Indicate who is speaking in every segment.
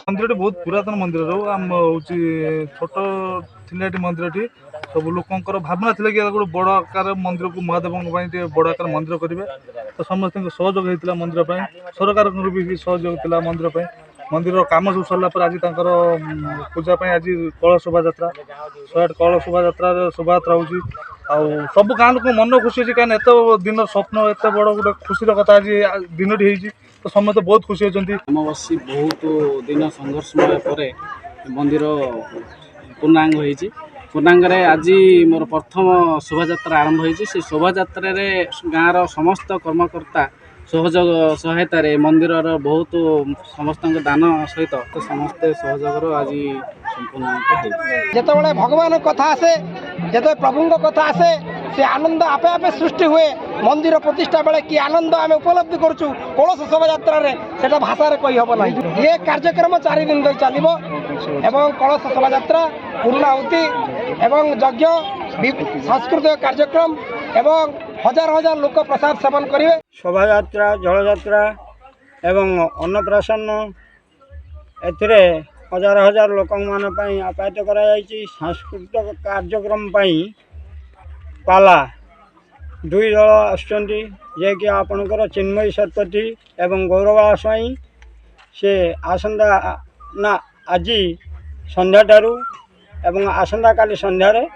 Speaker 1: मंदिर बहुत पुरातन मंदिर हूँ छोट थी मंदिर सब लोकर भावना थी कि गोटे बड़ आकार मंदिर को महादेव बड़ आकार मंदिर करेंगे तो समस्त सहयोग होता मंदिर सरकार भी सहयोग था मंदिर मंदिर कम सब सरला आज पूजा आज कलश शोभा यात्रा 108 कलश शोभा यात्रा शोभा यात्रा हो सब गाँव लोक मन खुशी अच्छी कहीं एत दिन स्वप्न एत बड़ गोटे खुशी कथा आज दिन तो समस्त बहुत खुशी होती।
Speaker 2: अमावासी बहुत दिन संघर्षमय पर मंदिर पूर्णांग होती पूर्णांग आज मोर प्रथम शोभा यात्रा आरंभ होती से शोभा यात्रा गाँव समस्त कर्मकर्ता सहयोग सहायता मंदिर बहुत समस्त दान सहित समस्ते सहयोग आज संपूर्ण
Speaker 3: जो भगवान कथा आसे जो प्रभु कथा आसे से आनंद आपे आपे सृष्टि हुए मंदिर प्रतिष्ठा बेले कि आनंद आम उपलब्धि करुँ कलश शोभा यात्रा भाषा कही हम ना ये कार्यक्रम 4 दिन धरी चलो एवं कलश शोभा यात्रा पूर्णाहुति एवं यज्ञ सांस्कृतिक कार्यक्रम एवं हजार हजार लोक प्रसाद सेवन करेंगे।
Speaker 4: शोभा यात्रा जल यात्रा एवं अन्नप्राशन ए हजार हजार लोक मान आपायित कर सांस्कृतिक कार्यक्रम पाला 2 दल आसुँचे कि आपणकर चिन्मयी शतपथी एवं गौरव स्वाई से आसंदा ना आज संध्या ठारू एवं आसंदा काली संध्यारे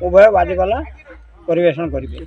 Speaker 4: उभय बाजीपाला परिवेशन करेंगे।